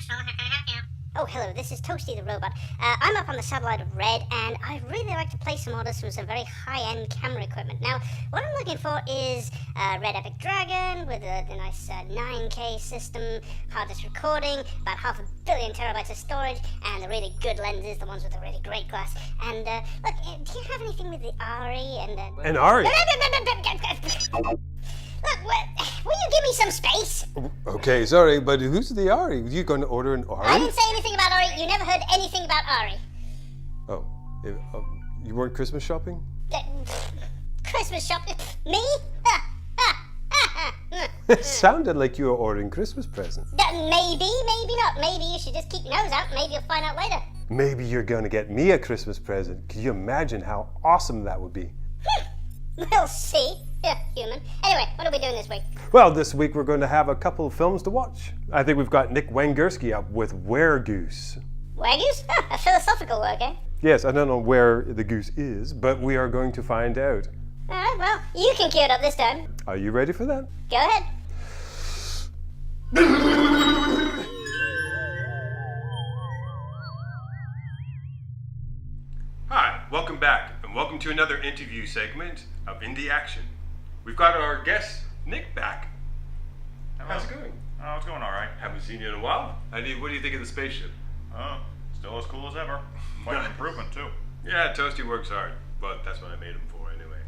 Nashville. How can I help you? Oh, hello, this is Toasty the Robot. I'm up on the satellite of Red, and I'd really like to place some orders for some very high-end camera equipment. Now, what I'm looking for is Red Epic Dragon with the nice 9K system, hard disk recording, about 500 million terabytes of storage, and the really good lenses, the ones with the really great glass. And, look, do you have anything with the ARRI and... An ARRI? Look, will you give me some space? Okay, sorry, but who's the ARRI? Are you going to order an ARRI? I didn't say anything about ARRI. You never heard anything about ARRI. Oh, you weren't Christmas shopping? Christmas shopping? Me? It sounded like you were ordering Christmas presents. Maybe, maybe not. Maybe you should just keep your nose out. Maybe you'll find out later. Maybe you're going to get me a Christmas present. Can you imagine how awesome that would be? We'll see. Yeah, human. Anyway, what are we doing this week? Well, this week we're going to have a couple of films to watch. I think we've got Nick Wangerski up with Where Goose. Where Goose? A philosophical work, eh? Yes, I don't know where the goose is, but we are going to find out. Alright, well, you can cue it up this time. Are you ready for that? Go ahead. Hi, welcome back, and welcome to another interview segment of Indie Action. We've got our guest, Nick, back. Hello. How's it going? Oh, it's going all right. Haven't seen you in a while. What do you think of the spaceship? Oh, still as cool as ever. Quite an improvement, too. Yeah, Toasty works hard, but that's what I made him for anyway.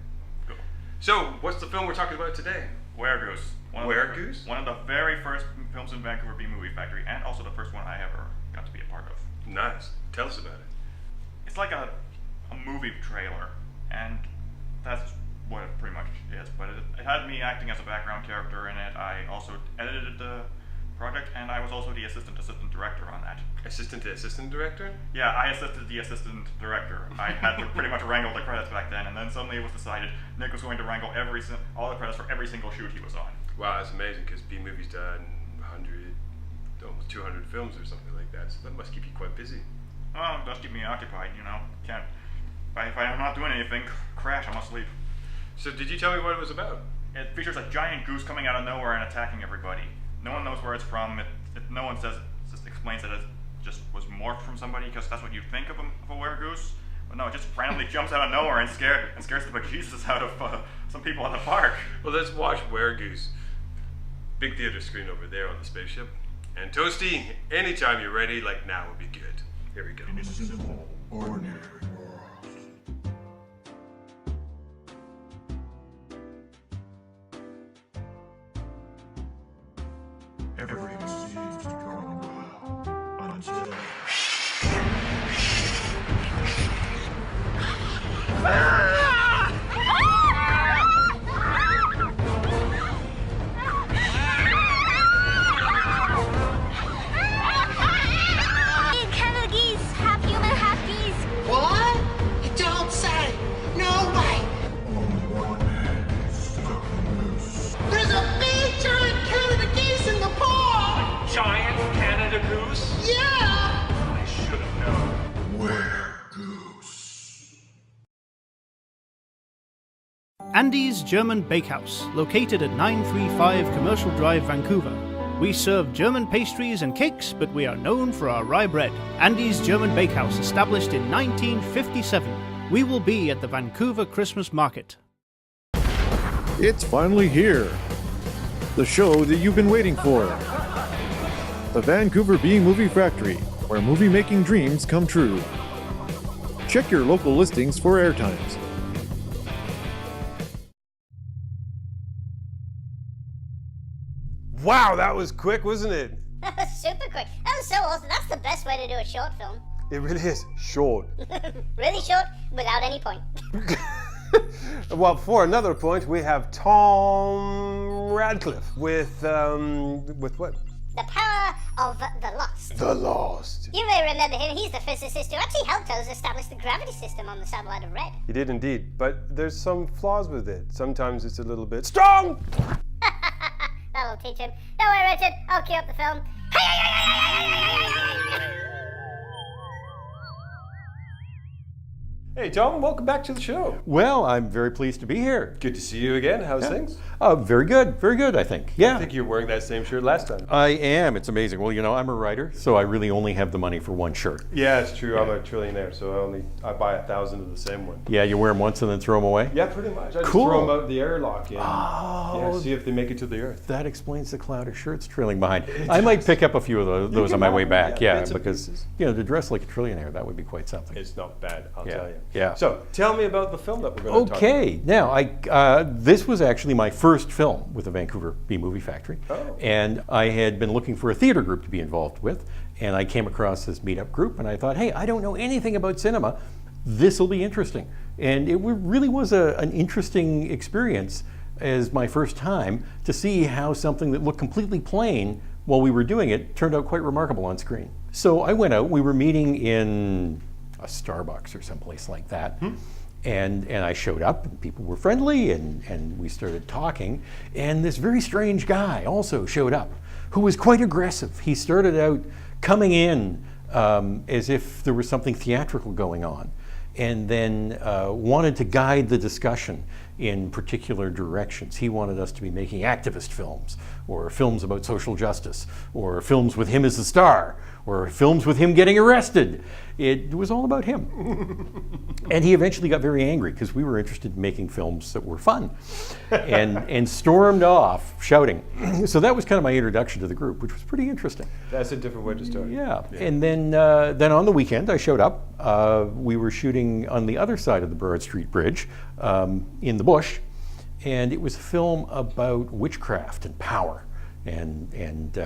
Cool. So, what's the film we're talking about today? Where Goose. Where Goose? One of the very first films in Vancouver B Movie Factory, and also the first one I ever got to be a part of. Nice. Tell us about it. It's like a movie trailer, and that's what it pretty much is. But it had me acting as a background character in it. I also edited the project, and I was also the assistant director on that. Assistant to assistant director? Yeah, I assisted the assistant director. I had to pretty much wrangle the credits back then, and then suddenly it was decided Nick was going to wrangle all the credits for every single shoot he was on. Wow, that's amazing, because B Movie's done 100, almost 200 films or something like that, so that must keep you quite busy. Oh, it does keep me occupied, you know. Can't. If I'm not doing anything, crash, I'm asleep. So did you tell me what it was about? It features a giant goose coming out of nowhere and attacking everybody. No one knows where it's from. No one just explains that it just was morphed from somebody, because that's what you think of a were-goose. But no, it just randomly jumps out of nowhere and scares the bejesus out of some people in the park. Well, let's watch Where Goose. Big theater screen over there on the spaceship. And Toasty, anytime you're ready, like now would be good. Here we go. In a simple, ordinary world. Everything seems to be going well until... What? You don't say. No way. Only one man is stuck in the noose. There's a big giant Canada geese in the pond. Giant Canada goose? Yeah. I should have known. Where Goose? Andy's German Bakehouse, located at 935 Commercial Drive, Vancouver. We serve German pastries and cakes, but we are known for our rye bread. Andy's German Bakehouse, established in 1957. We will be at the Vancouver Christmas Market. It's finally here. The show that you've been waiting for. The Vancouver B Movie Factory, where movie-making dreams come true. Check your local listings for airtimes. Wow, that was quick, wasn't it? That was super quick. That was so awesome. That's the best way to do a short film. It really is short. Really short, without any point. Well, for another point, we have Tom Radcliffe with what? The Power of the Lost. The Lost. You may remember him. He's the physicist who actually helped us establish the gravity system on the satellite of Red. He did indeed, but there's some flaws with it. Sometimes it's a little bit strong. That'll teach him. Don't worry, Richard. I'll cue up the film. Hey, Tom, welcome back to the show. Well, I'm very pleased to be here. Good to see you again. How's things? Very good, I think. Yeah. I think you're wearing that same shirt last time. I am. It's amazing. Well, you know, I'm a writer, so I really only have the money for one shirt. Yeah, it's true. I'm a trillionaire, so I buy 1,000 of the same one. Yeah, you wear them once and then throw them away? Yeah, pretty much. I just Cool. throw them out the airlock and Oh. see if they make it to the earth. That explains the cloud of shirts trailing behind. I might pick up a few of those on my way back. Yeah, bits and because, pieces. you know, to dress like a trillionaire, that would be quite something. It's not bad, I'll Yeah, tell you. yeah. So, tell me about the film that we're going to talk about. Okay, now this was actually my first film with the Vancouver Movie Factory, and I had been looking for a theater group to be involved with, and I came across this meetup group, and I thought, hey, I don't know anything about cinema. This will be interesting, and it really was an interesting experience as my first time to see how something that looked completely plain while we were doing it turned out quite remarkable on screen. So I went out. We were meeting in a Starbucks or someplace like that. And I showed up, and people were friendly, and we started talking. And this very strange guy also showed up, who was quite aggressive. He started out coming in as if there was something theatrical going on, and then wanted to guide the discussion in particular directions. He wanted us to be making activist films, or films about social justice, or films with him as the star, or films with him getting arrested. It was all about him. And he eventually got very angry because we were interested in making films that were fun, and stormed off shouting. So that was kind of my introduction to the group, which was pretty interesting. That's a different way to start. Yeah. And then on the weekend I showed up. We were shooting on the other side of the Burrard Street Bridge in the bush, and it was a film about witchcraft and power, and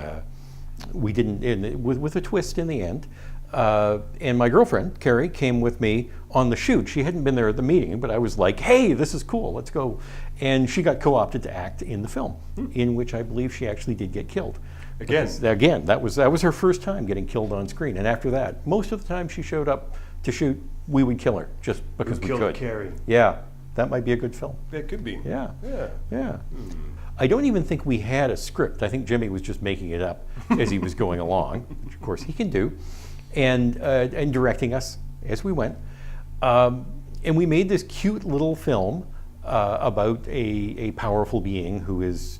we didn't, with a twist in the end. And my girlfriend, Carrie, came with me on the shoot. She hadn't been there at the meeting, but I was like, hey, this is cool, let's go. And she got co-opted to act in the film, in which I believe she actually did get killed. Again, that was her first time getting killed on screen. And after that, most of the time she showed up to shoot, we would kill her just because we could. Carrie. Yeah, that might be a good film. It could be. Yeah. Yeah. I don't even think we had a script. I think Jimmy was just making it up as he was going along, which of course he can do, and directing us as we went. And we made this cute little film about a powerful being who is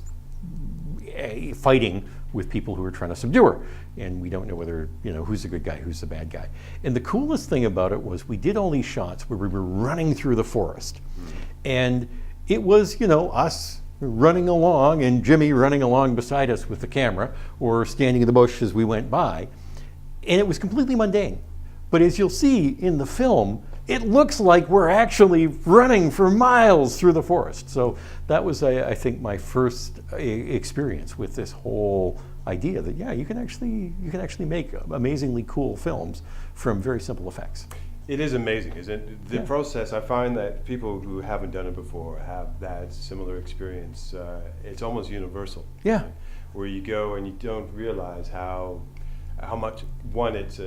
fighting with people who are trying to subdue her. And we don't know whether, who's the good guy, who's the bad guy. And the coolest thing about it was we did all these shots where we were running through the forest. And it was, us running along and Jimmy running along beside us with the camera, or standing in the bush as we went by. And it was completely mundane. But as you'll see in the film, it looks like we're actually running for miles through the forest. So that was, I think, my first experience with this whole idea that, yeah, you can actually make amazingly cool films from very simple effects. It is amazing, isn't it? The process, I find that people who haven't done it before have that similar experience. It's almost universal. Yeah. Where you go and you don't realize how much, one, it's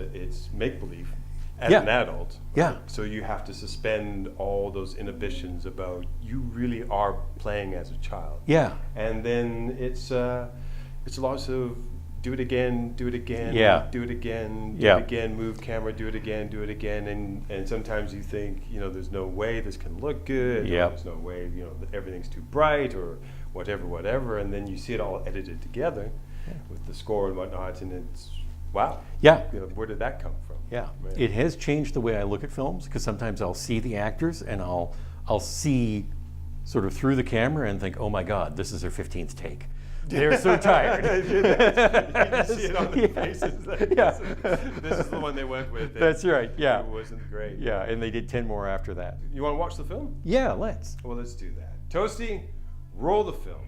make-believe as an adult. Yeah. Right? So you have to suspend all those inhibitions about you really are playing as a child. Yeah. And then it's lots of do it again, do it again, do it again, do it again, move camera, do it again, and sometimes you think, there's no way this can look good, or there's no way, that everything's too bright, or whatever, and then you see it all edited together with the score and whatnot, and it's, wow. Yeah. Where did that come from? Yeah. Right. It has changed the way I look at films, because sometimes I'll see the actors and I'll see sort of through the camera and think, oh my God, this is their 15th take. They're so tired. You see it on their faces. This is the one they went with. That's right, yeah. It wasn't great. Yeah, and they did 10 more after that. You want to watch the film? Yeah, let's. Well, let's do that. Toasty, roll the film.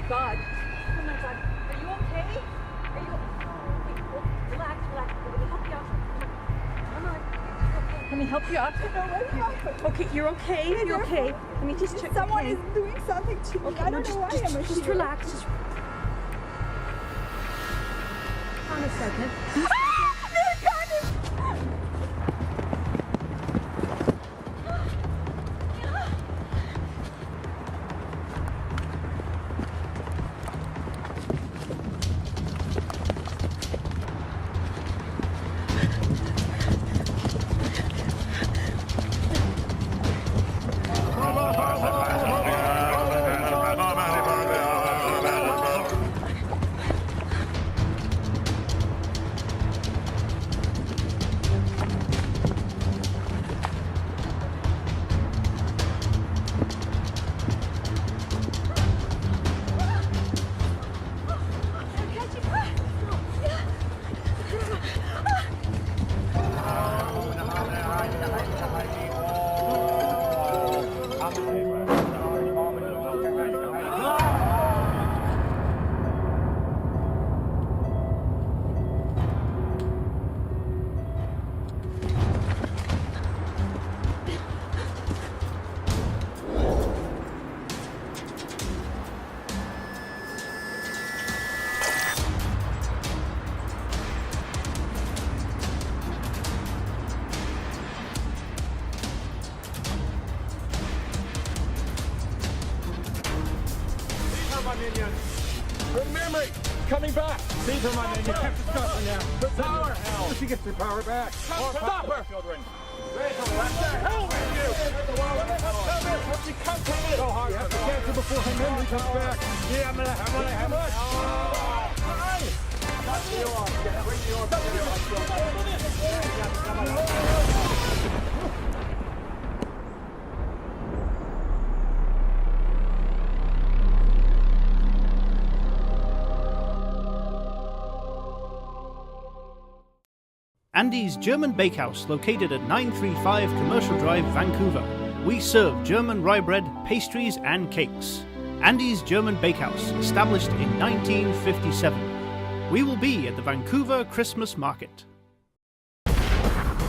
God. Oh my God. Are you okay? Are you okay? Relax. Let me help you out. Come on. me help you up? No, I'm not. Okay, you're okay. You're okay. Let me just check. Someone okay. is doing something to me. Okay, I don't know why I'm just relax. Just... On a second. They're coming! Remember, coming back. These are my minions. You kept discussing now. The power. She gets her power back. Stop her, children. What the hell with you? She comes from it. So hard. You have to cancel before her memory comes back. Yeah, I'm gonna have it. Andy's German Bakehouse, located at 935 Commercial Drive, Vancouver. We serve German rye bread, pastries, and cakes. Andy's German Bakehouse, established in 1957. We will be at the Vancouver Christmas Market.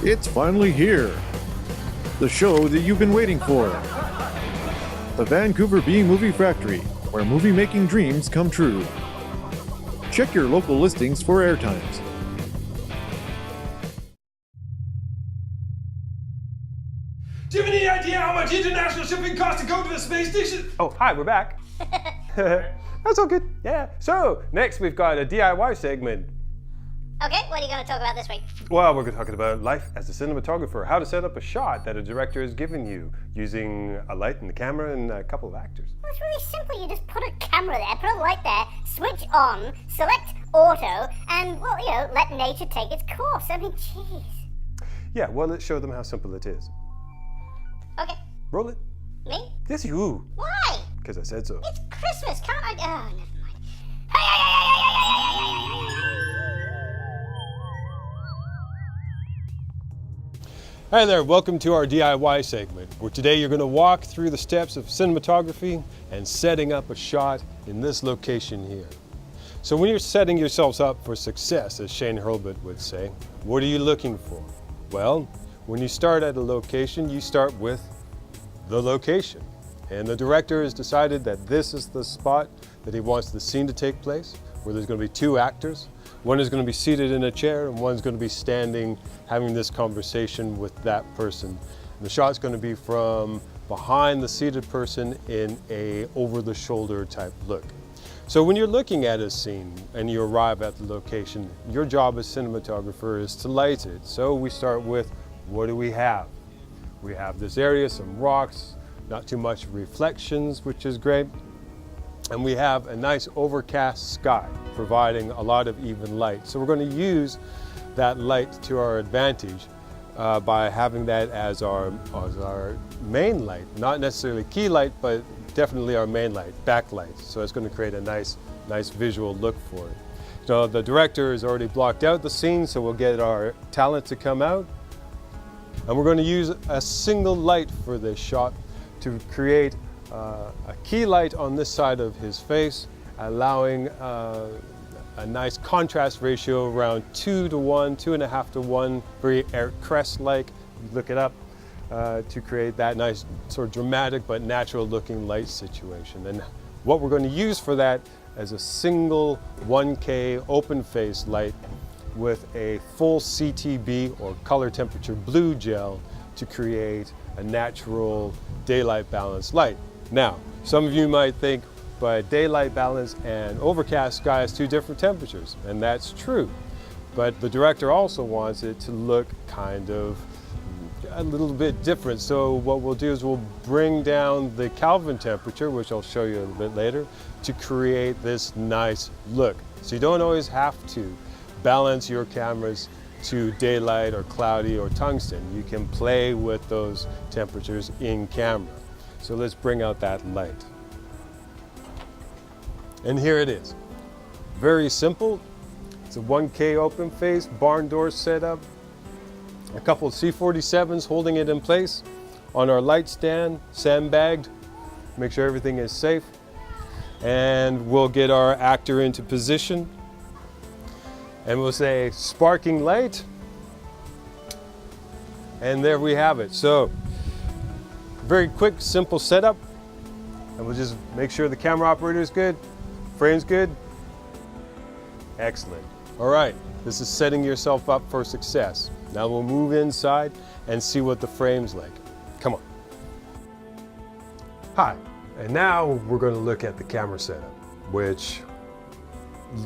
It's finally here. The show that you've been waiting for. The Vancouver Movie Factory, where movie making dreams come true. Check your local listings for airtimes. Do you have any idea how much international shipping costs to go to the space station? Oh, hi, we're back. That's all good. Yeah. So, next we've got a DIY segment. Okay, what are you going to talk about this week? Well, we're talking about life as a cinematographer, how to set up a shot that a director has given you using a light and a camera and a couple of actors. Well, it's really simple. You just put a camera there, put a light there, switch on, select auto, and, well, you know, let nature take its course. I mean, jeez. Yeah, well, let's show them how simple it is. Okay. Roll it. Me? Yes, you. Why? Because I said so. It's Christmas, can't I? Oh, never mind. Hi there, welcome to our DIY segment, where today you're going to walk through the steps of cinematography and setting up a shot in this location here. So when you're setting yourselves up for success, as Shane Hurlbut would say, what are you looking for? Well, when you start at a location, you start with the location. And the director has decided that this is the spot that he wants the scene to take place, where there's going to be two actors. One is going to be seated in a chair and one's going to be standing having this conversation with that person. And the shot's going to be from behind the seated person in a over-the-shoulder type look. So when you're looking at a scene and you arrive at the location, your job as cinematographer is to light it. So we start with, what do we have? We have this area, some rocks, not too much reflections, which is great. And we have a nice overcast sky, providing a lot of even light. So we're going to use that light to our advantage by having that as our main light. Not necessarily key light, but definitely our main light, backlight. So it's going to create a nice visual look for it. So the director has already blocked out the scene, so we'll get our talent to come out. And we're going to use a single light for this shot to create a key light on this side of his face, allowing a nice contrast ratio around 2 to 1, 2.5 to 1, very Eric Kress-like look it up, to create that nice sort of dramatic but natural looking light situation. And what we're going to use for that is a single 1K open face light with a full CTB or color temperature blue gel to create a natural daylight balance light. Now, some of you might think, but daylight balance and overcast sky is two different temperatures, and that's true. But the director also wants it to look kind of a little bit different. So what we'll do is we'll bring down the Kelvin temperature, which I'll show you a little bit later, to create this nice look. So you don't always have to balance your cameras to daylight or cloudy or tungsten. You can play with those temperatures in camera. So let's bring out that light. And here it is. Very simple. It's a 1K open face, barn door setup, a couple of C47s holding it in place on our light stand, sandbagged, make sure everything is safe. And we'll get our actor into position. And we'll say sparking light. And there we have it. So, very quick, simple setup. And we'll just make sure the camera operator is good, frame's good. Excellent. All right, this is setting yourself up for success. Now we'll move inside and see what the frame's like. Come on. Hi, and now we're going to look at the camera setup, which,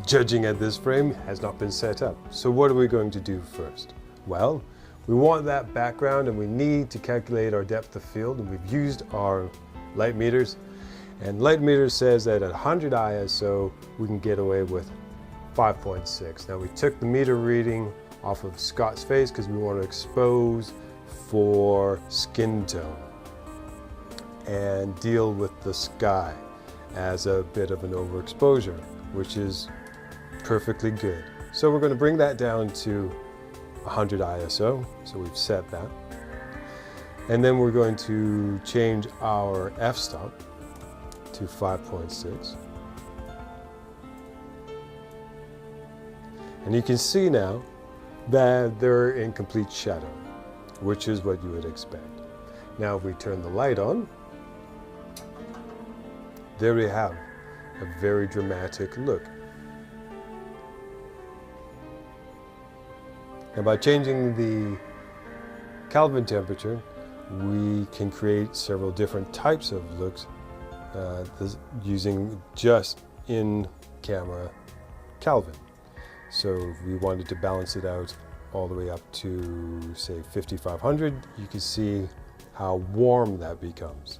judging at this frame, has not been set up. So what are we going to do first? Well, we want that background and we need to calculate our depth of field, and we've used our light meters. And light meter says that at 100 ISO, we can get away with 5.6. Now we took the meter reading off of Scott's face because we want to expose for skin tone and deal with the sky as a bit of an overexposure, which is perfectly good. So we're going to bring that down to 100 ISO, so we've set that. And then we're going to change our f-stop to 5.6. And you can see now that they're in complete shadow, which is what you would expect. Now if we turn the light on, there we have a very dramatic look. And by changing the Kelvin temperature, we can create several different types of looks using just in-camera Kelvin. So if we wanted to balance it out all the way up to, say, 5500, you can see how warm that becomes.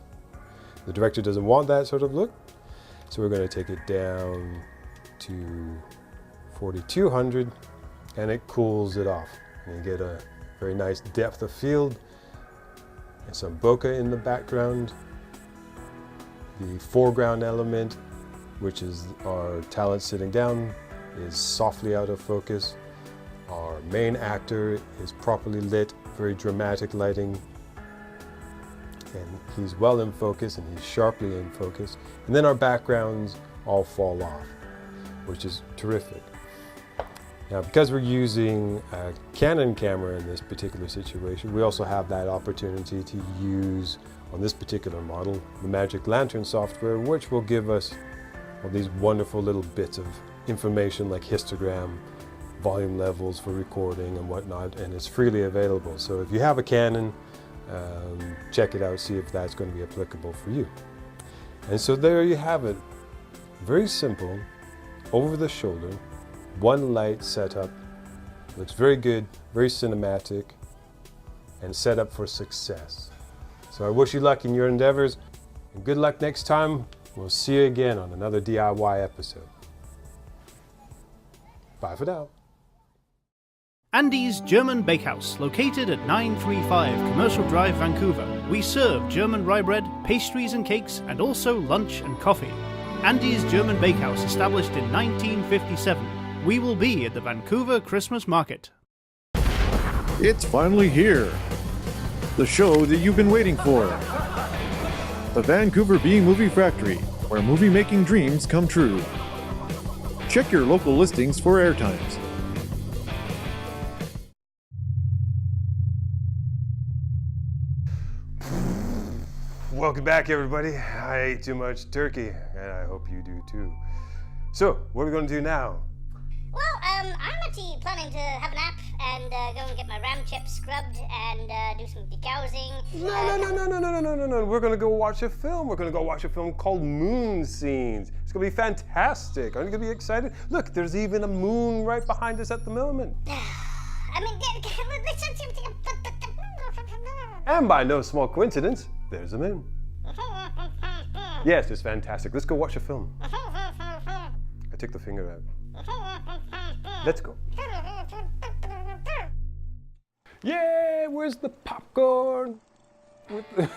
The director doesn't want that sort of look, so we're going to take it down to 4200, and it cools it off. And you get a very nice depth of field and some bokeh in the background. The foreground element, which is our talent sitting down, is softly out of focus. Our main actor is properly lit, very dramatic lighting, and he's well in focus and he's sharply in focus. And then our backgrounds all fall off, which is terrific. Now, because we're using a Canon camera in this particular situation, we also have that opportunity to use, on this particular model, the Magic Lantern software, which will give us all these wonderful little bits of information like histogram, volume levels for recording and whatnot, and it's freely available. So if you have a Canon, check it out, see if that's going to be applicable for you. And so there you have it. Very simple, over the shoulder, one light setup. Looks very good, very cinematic, and set up for success. So I wish you luck in your endeavors, and good luck next time. We'll see you again on another DIY episode. Bye for now. Andy's German Bakehouse, located at 935 Commercial Drive, Vancouver. We serve German rye bread, pastries and cakes, and also lunch and coffee. Andy's German Bakehouse, established in 1957. We will be at the Vancouver Christmas Market. It's finally here. The show that you've been waiting for. The Vancouver Movie Factory, where movie-making dreams come true. Check your local listings for airtimes. welcome back, everybody. I ate too much turkey, and I hope you do too. So, what are we going to do now? Well, I'm actually planning to have a nap and go and get my ram chips scrubbed and do some degaussing. No. We're going to go watch a film. We're going to go watch a film called Moon Scenes. It's going to be fantastic. Aren't you going to be excited? Look, there's even a moon right behind us at the moment. I mean, And by no small coincidence, there's a moon. Yes, it's fantastic. Let's go watch a film. I took the finger out. Let's go. Yeah, where's the popcorn? Oh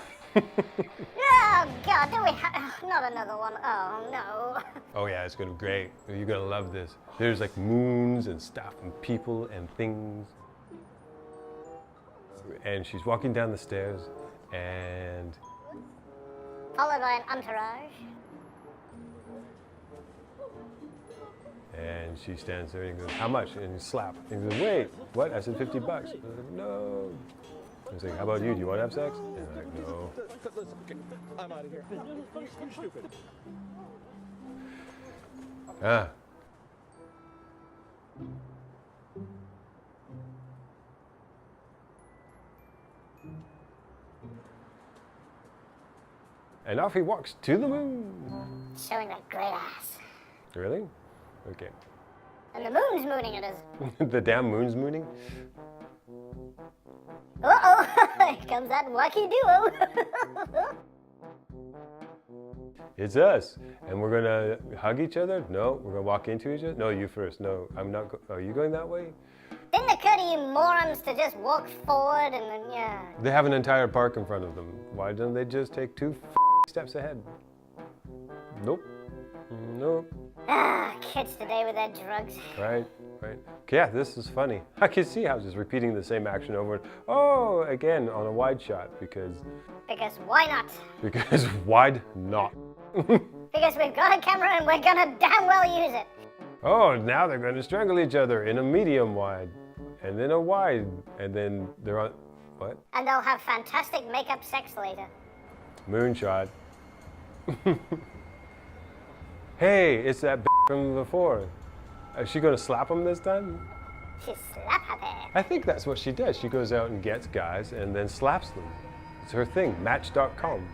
God, do we have not another one? Oh no. Oh yeah, it's gonna be great. You're gonna love this. There's like moons and stuff and people and things. And she's walking down the stairs and... Followed by an entourage. And she stands there and goes, how much? And you slap. And he goes, wait, what? I said $50. I was like, no. I was like, how about you? Do you want to have sex? And I'm like, no. I'm out of here. Stupid. Ah. And off he walks to the moon. Showing that great ass. Really? Okay. And the moon's mooning at us. The damn moon's mooning? Uh-oh, here comes that wacky duo. It's us. And we're gonna hug each other? No. We're gonna walk into each other? No, you first. No, I'm not. Are you going that way? Didn't occur to you morons to just walk forward and then, yeah. They have an entire park in front of them. Why don't they just take 2 steps ahead? Nope. Nope. Ah, kids today with their drugs. Right. Okay, yeah, this is funny. I can see how just repeating the same action over and oh, again on a wide shot because why not? Because why not? Because we've got a camera and we're gonna damn well use it. Oh, now they're gonna strangle each other in a medium wide, and then a wide, and then they're on what? And they'll have fantastic makeup sex later. Moonshot. Hey, it's that from before. Is she gonna slap him this time? She's slap happy. I think that's what she does. She goes out and gets guys and then slaps them. It's her thing, Match.com.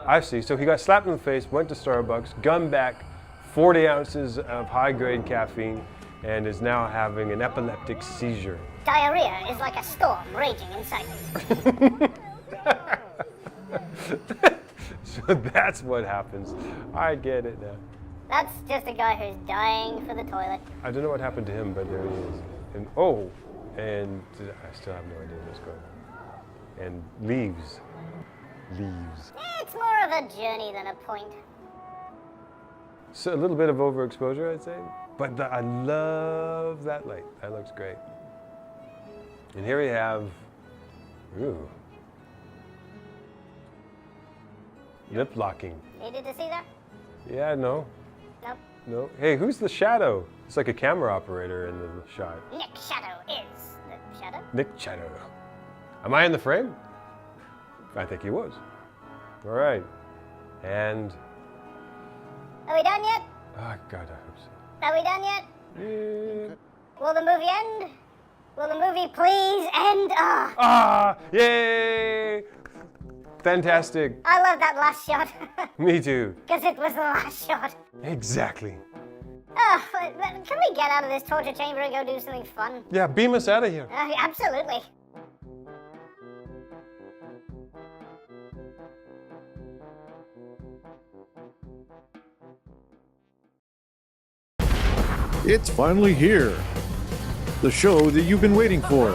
I see. So he got slapped in the face, went to Starbucks, gunned back 40 ounces of high-grade caffeine, and is now having an epileptic seizure. Diarrhea is like a storm raging inside me. So that's what happens. I get it now. That's just a guy who's dying for the toilet. I don't know what happened to him, but there he is. And and I still have no idea what's going on. And leaves. It's more of a journey than a point. So a little bit of overexposure, I'd say. But I love that light. That looks great. And here we have, ooh, lip locking. Needed to see that? Yeah, no. Nope. No. Hey, who's the shadow? It's like a camera operator in the shot. Nick Shadow is the shadow. Nick Shadow. Am I in the frame? I think he was. All right. And... Are we done yet? Oh, God, I hope so. Are we done yet? Yeah. Will the movie end? Will the movie please end? Yay! Fantastic. I love that last shot. Me too. Because it was the last shot. Exactly. Can we get out of this torture chamber and go do something fun? Yeah, beam us out of here. Absolutely. It's finally here. The show that you've been waiting for.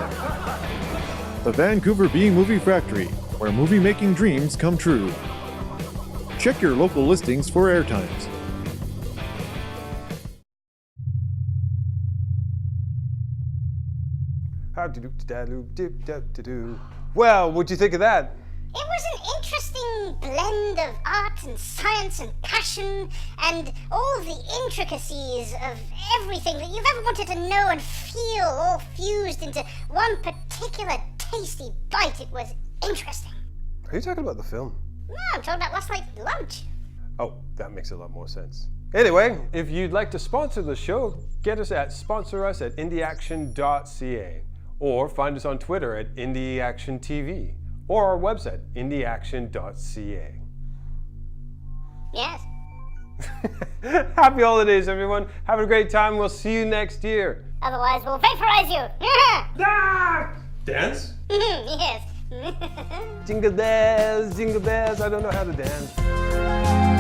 The Vancouver Movie Factory, where movie making dreams come true. Check your local listings for airtimes. Well, what'd you think of that? It was an interesting blend of art and science and passion and all the intricacies of everything that you've ever wanted to know and feel all fused into one particular tasty bite. It was interesting. Are you talking about the film? No, I'm talking about last night's lunch. Oh, that makes a lot more sense. Anyway, if you'd like to sponsor the show, get us at indieaction.ca or find us on Twitter at indieactiontv or our website, indieaction.ca. Yes. Happy holidays, everyone. Have a great time. We'll see you next year. Otherwise, we'll vaporize you. Ah! Dance? Yes. Jingle bells, I don't know how to dance.